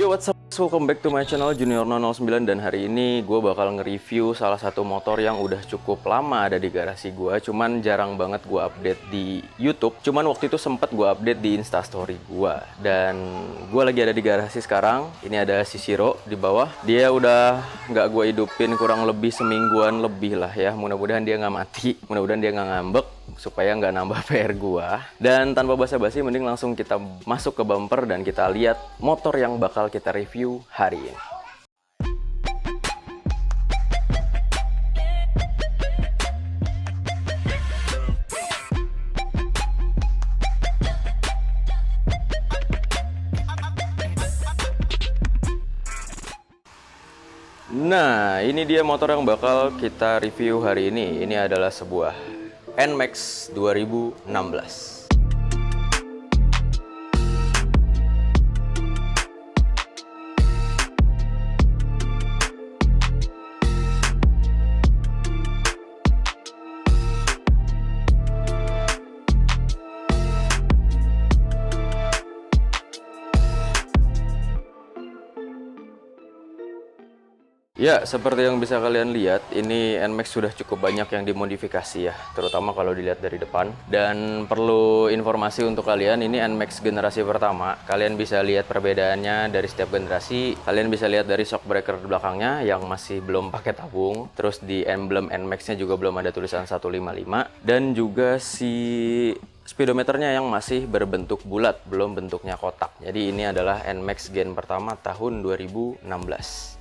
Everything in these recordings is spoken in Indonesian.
Yo, what's up? Welcome back to my channel Junior 009, dan hari ini gue bakal nge-review salah satu motor yang udah cukup lama ada di garasi gue. Cuman jarang banget gue update di YouTube. Cuman waktu itu sempet gue update di Instastory gue. Dan gue lagi ada di garasi sekarang. Ini ada si Shiro di bawah. Dia udah nggak gue hidupin kurang lebih semingguan lebih lah ya. Mudah-mudahan dia nggak mati. Mudah-mudahan dia nggak ngambek, supaya nggak nambah PR gua. Dan tanpa basa-basi, mending langsung kita masuk ke bumper dan kita lihat motor yang bakal kita review hari ini. Nah, ini dia motor yang bakal kita review hari ini. Ini adalah sebuah NMAX 2016. Ya, seperti yang bisa kalian lihat, ini NMAX sudah cukup banyak yang dimodifikasi ya, terutama kalau dilihat dari depan. Dan perlu informasi untuk kalian, ini NMAX generasi pertama. Kalian bisa lihat perbedaannya dari setiap generasi. Kalian bisa lihat dari shock breaker belakangnya yang masih belum pakai tabung. Terus di emblem NMAX-nya juga belum ada tulisan 155. Dan juga si speedometernya yang masih berbentuk bulat, belum bentuknya kotak. Jadi ini adalah NMAX gen pertama tahun 2016.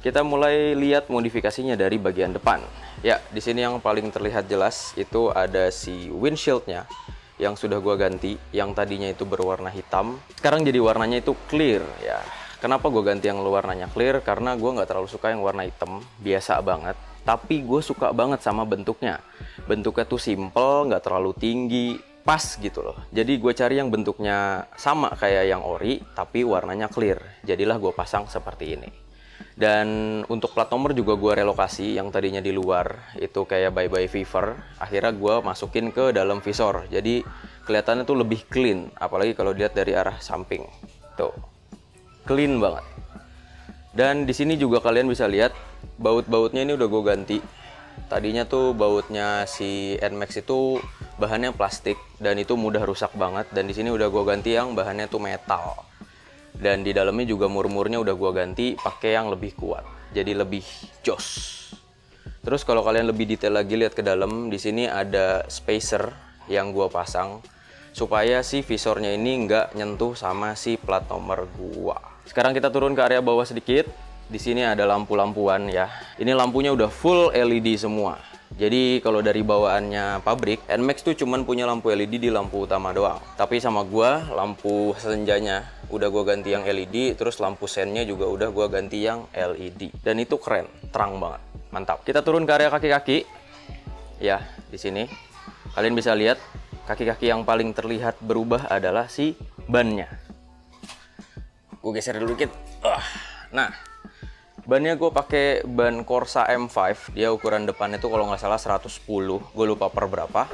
Kita mulai lihat modifikasinya dari bagian depan. Ya, di sini yang paling terlihat jelas itu ada si windshield-nya yang sudah gua ganti, yang tadinya itu berwarna hitam, sekarang jadi warnanya itu clear ya. Kenapa gua ganti yang warnanya clear? Karena gua nggak terlalu suka yang warna hitam, biasa banget. Tapi gue suka banget sama bentuknya. Bentuknya tuh simple, nggak terlalu tinggi, pas gitu loh. Jadi gue cari yang bentuknya sama kayak yang ori, tapi warnanya clear. Jadilah gue pasang seperti ini. Dan untuk plat nomor juga gue relokasi, yang tadinya di luar itu kayak bye-bye Viver. Akhirnya gue masukin ke dalam visor. Jadi kelihatannya tuh lebih clean, apalagi kalau dilihat dari arah samping. Tuh, clean banget. Dan di sini juga kalian bisa lihat baut-bautnya ini udah gue ganti. Tadinya tuh bautnya si NMAX itu bahannya plastik dan itu mudah rusak banget, dan di sini udah gue ganti yang bahannya tuh metal. Dan di dalamnya juga mur-murnya udah gue ganti pakai yang lebih kuat. Jadi lebih jos. Terus kalau kalian lebih detail lagi lihat ke dalam, di sini ada spacer yang gue pasang supaya si visornya ini nggak nyentuh sama si plat nomor gua. Sekarang kita turun ke area bawah sedikit. Di sini ada lampu-lampuan ya. Ini lampunya udah full LED semua. Jadi kalau dari bawaannya pabrik, NMAX tuh cuman punya lampu LED di lampu utama doang. Tapi sama gua, lampu senjanya udah gua ganti yang LED, terus lampu sennya juga udah gua ganti yang LED. Dan itu keren, terang banget. Mantap. Kita turun ke area kaki-kaki. Ya, di sini kalian bisa lihat kaki-kaki yang paling terlihat berubah adalah si bannya. Gue geser dulu dikit. Nah, bannya gue pakai ban Corsa M5. Dia ukuran depannya tuh kalau nggak salah 110. Gue lupa per berapa.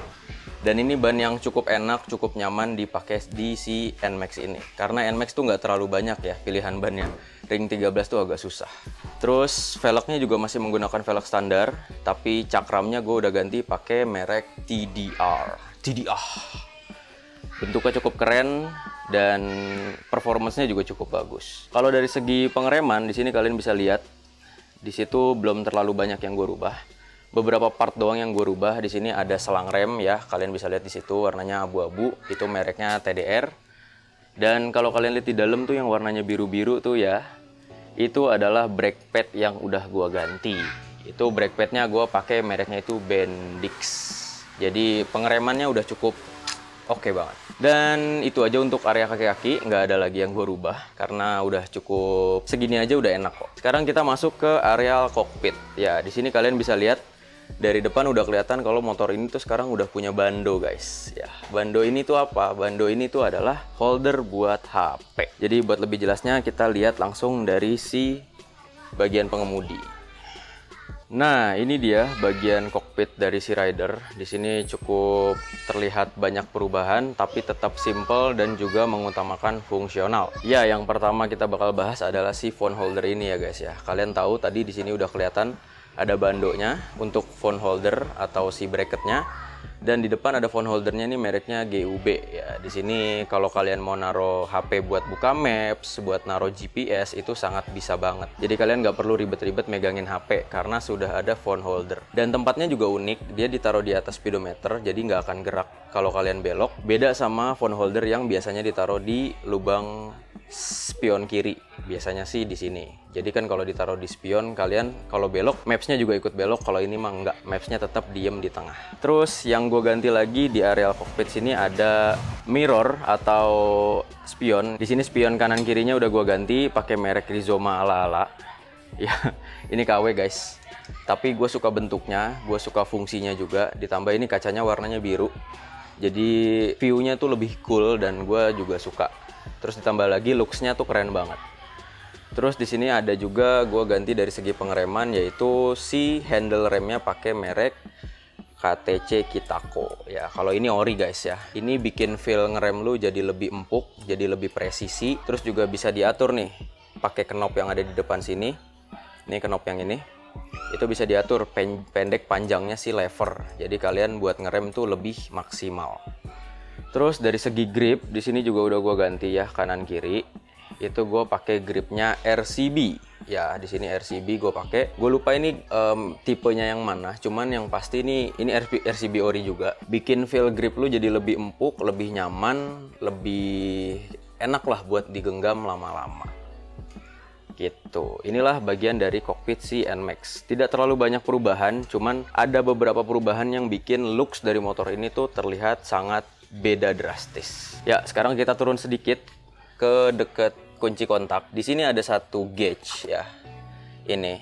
Dan ini ban yang cukup enak, cukup nyaman dipakai di si NMAX ini. Karena NMAX tuh nggak terlalu banyak ya pilihan bannya. Ring 13 tuh agak susah. Terus velgnya juga masih menggunakan velg standar. Tapi cakramnya gue udah ganti pakai merek TDR. Bentuknya cukup keren dan performance-nya juga cukup bagus. Kalau dari segi pengereman, di sini kalian bisa lihat di situ belum terlalu banyak yang gue rubah. Beberapa part doang yang gue rubah. Di sini ada selang rem ya, kalian bisa lihat di situ warnanya abu-abu, itu mereknya TDR. Dan kalau kalian lihat di dalam tuh yang warnanya biru-biru tuh ya, itu adalah brake pad yang udah gue ganti. Itu brake pad-nya gue pakai mereknya itu Bendix. Jadi pengeremannya udah cukup oke banget. Dan itu aja untuk area kaki-kaki, nggak ada lagi yang gue rubah karena udah cukup segini aja udah enak kok. Sekarang kita masuk ke area cockpit. Ya, di sini kalian bisa lihat dari depan udah kelihatan kalau motor ini tuh sekarang udah punya bando, guys. Ya, bando ini tuh apa? Bando ini tuh adalah holder buat HP. Jadi buat lebih jelasnya kita lihat langsung dari si bagian pengemudi. Nah, ini dia bagian kokpit dari si Rider. Di sini cukup terlihat banyak perubahan, tapi tetap simple dan juga mengutamakan fungsional. Ya, yang pertama kita bakal bahas adalah si phone holder ini ya guys ya. Kalian tahu tadi di sini udah kelihatan ada bandonya untuk phone holder atau si bracketnya. Dan di depan ada phone holdernya, ini mereknya GUB ya. Di sini kalau kalian mau naro HP buat buka Maps, buat naro GPS itu sangat bisa banget. Jadi kalian nggak perlu ribet-ribet megangin HP karena sudah ada phone holder. Dan tempatnya juga unik, dia ditaruh di atas speedometer jadi nggak akan gerak kalau kalian belok. Beda sama phone holder yang biasanya ditaruh di lubang spion kiri, biasanya sih di sini. Jadi kan kalau ditaruh di spion, kalian kalau belok mapsnya juga ikut belok. Kalau ini mah enggak, mapsnya tetap diem di tengah. Terus yang gue ganti lagi di areal cockpit sini ada mirror atau spion. Di sini spion kanan kirinya udah gue ganti pakai merek Rizoma ala-ala. Ya, ini KW guys. Tapi gue suka bentuknya, gue suka fungsinya juga. Ditambah ini kacanya warnanya biru. Jadi view-nya tuh lebih cool dan gue juga suka. Terus ditambah lagi looks-nya tuh keren banget. Terus di sini ada juga gue ganti dari segi pengereman, yaitu si handle remnya pakai merek KTC Kitako. Ya, kalau ini ori guys ya. Ini bikin feel ngerem lu jadi lebih empuk, jadi lebih presisi. Terus juga bisa diatur nih pakai knob yang ada di depan sini. Ini knob yang ini. Itu bisa diatur pendek panjangnya si lever. Jadi kalian buat ngerem tuh lebih maksimal. Terus dari segi grip di sini juga udah gue ganti ya, kanan kiri. Itu gue pakai gripnya RCB. Ya, di sini RCB gue pakai. Gue lupa ini tipenya yang mana. Cuman yang pasti ini RCB ori juga. Bikin feel grip lu jadi lebih empuk, lebih nyaman, lebih enak lah buat digenggam lama-lama. Gitu. Inilah bagian dari kokpit si NMAX. Tidak terlalu banyak perubahan, cuman ada beberapa perubahan yang bikin looks dari motor ini tuh terlihat sangat beda drastis. Ya, sekarang kita turun sedikit ke dekat kunci kontak. Di sini ada satu gauge ya. Ini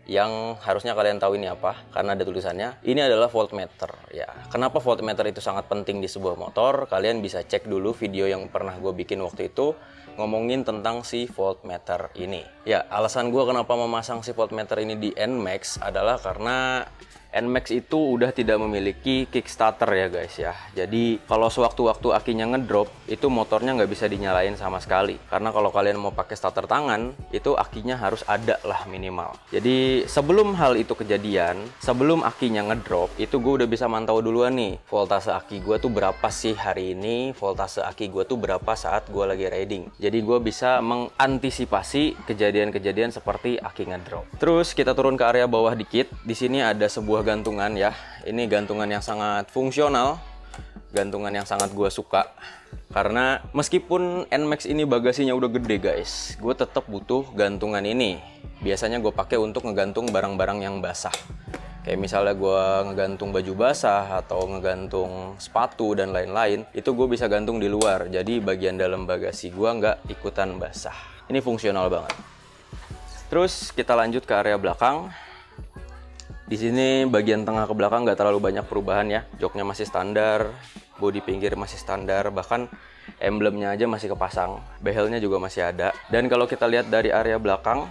yang harusnya kalian tahu ini apa karena ada tulisannya. Ini adalah voltmeter ya. Kenapa voltmeter itu sangat penting di sebuah motor? Kalian bisa cek dulu video yang pernah gue bikin waktu itu ngomongin tentang si voltmeter ini. Ya, alasan gue kenapa memasang si voltmeter ini di NMAX adalah karena NMAX itu udah tidak memiliki kickstarter ya guys ya. Jadi kalau sewaktu-waktu akinya ngedrop, itu motornya nggak bisa dinyalain sama sekali. Karena kalau kalian mau pakai starter tangan, itu akinya harus ada lah minimal. Jadi sebelum hal itu kejadian, sebelum akinya ngedrop, itu gue udah bisa mantau duluan nih, voltase aki gue tuh berapa sih hari ini, voltase aki gue tuh berapa saat gue lagi riding. Jadi gue bisa mengantisipasi kejadian-kejadian seperti aki ngedrop. Terus kita turun ke area bawah dikit. Di sini ada sebuah gantungan ya. Ini gantungan yang sangat fungsional, gantungan yang sangat gue suka. Karena meskipun NMAX ini bagasinya udah gede guys, gue tetap butuh gantungan ini. Biasanya gue pakai untuk ngegantung barang-barang yang basah. Kayak misalnya gue ngegantung baju basah atau ngegantung sepatu dan lain-lain, itu gue bisa gantung di luar. Jadi bagian dalam bagasi gue nggak ikutan basah. Ini fungsional banget. Terus kita lanjut ke area belakang. Di sini bagian tengah ke belakang nggak terlalu banyak perubahan ya. Joknya masih standar, bodi pinggir masih standar, bahkan emblemnya aja masih kepasang. Behelnya juga masih ada. Dan kalau kita lihat dari area belakang,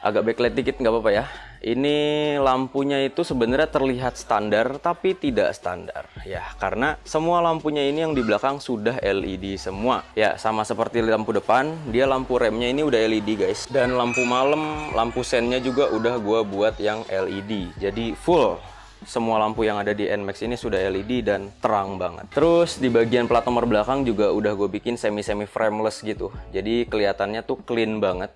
agak backlight dikit nggak apa-apa ya. Ini lampunya itu sebenarnya terlihat standar tapi tidak standar ya, karena semua lampunya ini yang di belakang sudah LED semua ya. Sama seperti lampu depan, dia lampu remnya ini udah LED guys. Dan lampu malam, lampu sennya juga udah gua buat yang LED. Jadi full semua lampu yang ada di NMAX ini sudah LED dan terang banget. Terus di bagian plat nomor belakang juga udah gue bikin semi frameless gitu. Jadi kelihatannya tuh clean banget.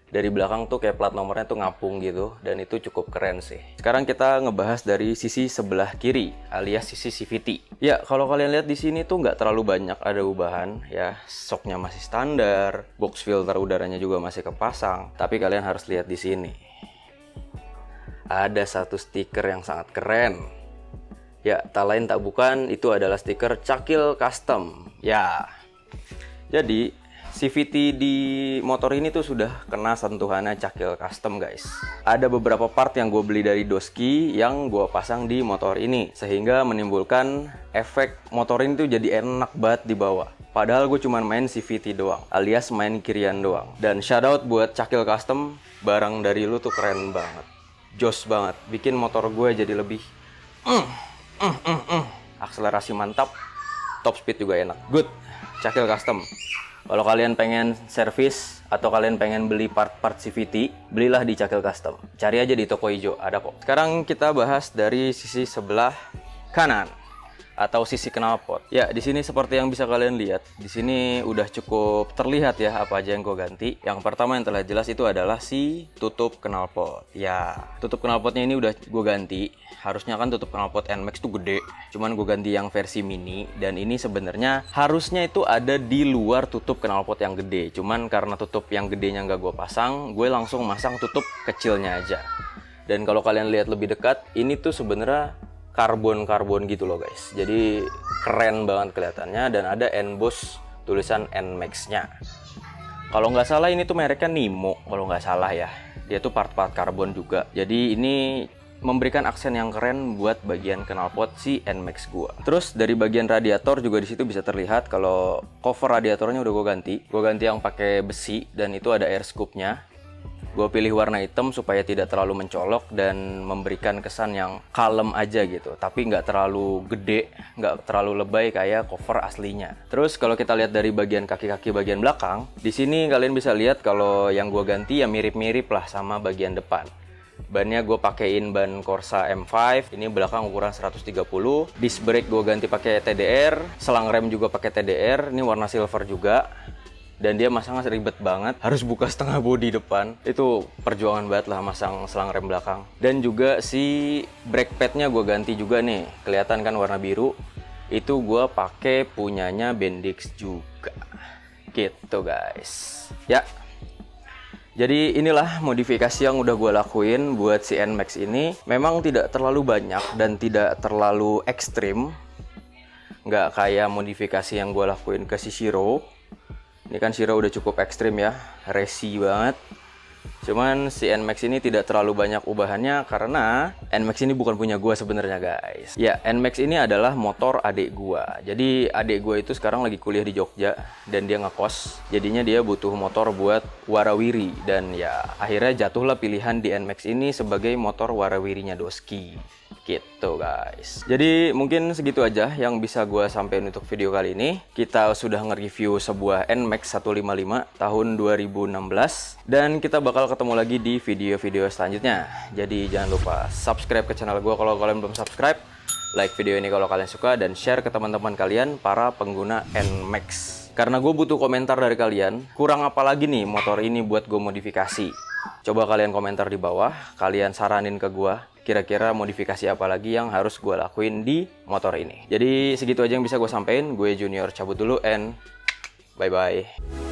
Dari belakang tuh kayak plat nomornya tuh ngapung gitu, dan itu cukup keren sih. Sekarang kita ngebahas dari sisi sebelah kiri alias sisi CVT. Ya, kalau kalian lihat di sini tuh nggak terlalu banyak ada ubahan ya. Shocknya masih standar, box filter udaranya juga masih kepasang. Tapi kalian harus lihat di sini. Ada satu stiker yang sangat keren. Ya, tak lain tak bukan itu adalah stiker Cakil Custom. Ya. Jadi CVT di motor ini tuh sudah kena sentuhannya Cakil Custom guys. Ada beberapa part yang gue beli dari Doski yang gue pasang di motor ini, sehingga menimbulkan efek motor ini tuh jadi enak banget dibawa. Padahal gue cuma main CVT doang, alias main kirian doang. Dan shoutout buat Cakil Custom, barang dari lu tuh keren banget. jos banget, bikin motor gue jadi lebih akselerasi mantap, top speed juga enak. Good, Cakil Custom. Kalau kalian pengen servis atau kalian pengen beli part-part CVT, belilah di Cakil Custom. Cari aja di toko hijau, ada kok. Sekarang kita bahas dari sisi sebelah kanan atau sisi knalpot. Ya, di sini seperti yang bisa kalian lihat, di sini udah cukup terlihat ya apa aja yang gue ganti. Yang pertama yang terlihat jelas itu adalah si tutup knalpot. Ya, tutup knalpotnya ini udah gue ganti. Harusnya kan tutup knalpot NMAX tuh gede, cuman gue ganti yang versi mini. Dan ini sebenarnya harusnya itu ada di luar tutup knalpot yang gede. Cuman karena tutup yang gedenya nggak gue pasang, gue langsung masang tutup kecilnya aja. Dan kalau kalian lihat lebih dekat, ini tuh sebenarnya karbon gitu loh guys. Jadi keren banget kelihatannya dan ada emboss tulisan NMAX-nya. Kalau nggak salah ini tuh mereknya Nimo kalau nggak salah ya. Dia tuh part-part karbon juga. Jadi ini memberikan aksen yang keren buat bagian knalpot si NMAX gua. Terus dari bagian radiator juga di situ bisa terlihat kalau cover radiatornya udah gue ganti. Gue ganti yang pakai besi dan itu ada air scoop-nya. Gue pilih warna hitam supaya tidak terlalu mencolok dan memberikan kesan yang kalem aja gitu. Tapi nggak terlalu gede, nggak terlalu lebay kayak cover aslinya. Terus kalau kita lihat dari bagian kaki-kaki bagian belakang, di sini kalian bisa lihat kalau yang gue ganti ya mirip-mirip lah sama bagian depan. Bannya gue pakein ban Corsa M5, ini belakang ukuran 130. Disc brake gue ganti pakai TDR, selang rem juga pakai TDR, ini warna silver juga. Dan dia masangnya ribet banget, harus buka setengah bodi depan. Itu perjuangan banget lah masang selang rem belakang. Dan juga si brake padnya gue ganti juga nih, kelihatan kan warna biru. Itu gue pakai punyanya Bendix juga, gitu guys. Ya, jadi inilah modifikasi yang udah gue lakuin buat si NMAX ini. Memang tidak terlalu banyak dan tidak terlalu ekstrim, nggak kayak modifikasi yang gue lakuin ke si Shiro. Ini kan Shiro udah cukup ekstrim ya, racing banget. Cuman si NMAX ini tidak terlalu banyak ubahannya karena NMAX ini bukan punya gua sebenarnya guys. Ya, NMAX ini adalah motor adik gua. Jadi adik gua itu sekarang lagi kuliah di Jogja dan dia ngekos. Jadinya dia butuh motor buat warawiri dan ya akhirnya jatuhlah pilihan di NMAX ini sebagai motor warawirinya Doski. Gitu guys. Jadi mungkin segitu aja yang bisa gue sampaikan untuk video kali ini. Kita sudah nge-review sebuah NMAX 155 tahun 2016 dan kita bakal ketemu lagi di video-video selanjutnya. Jadi jangan lupa subscribe ke channel gue kalau kalian belum subscribe, like video ini kalau kalian suka, dan share ke teman-teman kalian para pengguna NMAX. Karena gue butuh komentar dari kalian, kurang apa lagi nih motor ini buat gue modifikasi. Coba kalian komentar di bawah, kalian saranin ke gue kira-kira modifikasi apa lagi yang harus gue lakuin di motor ini. Jadi segitu aja yang bisa gue sampein. Gue Junior cabut dulu and bye-bye.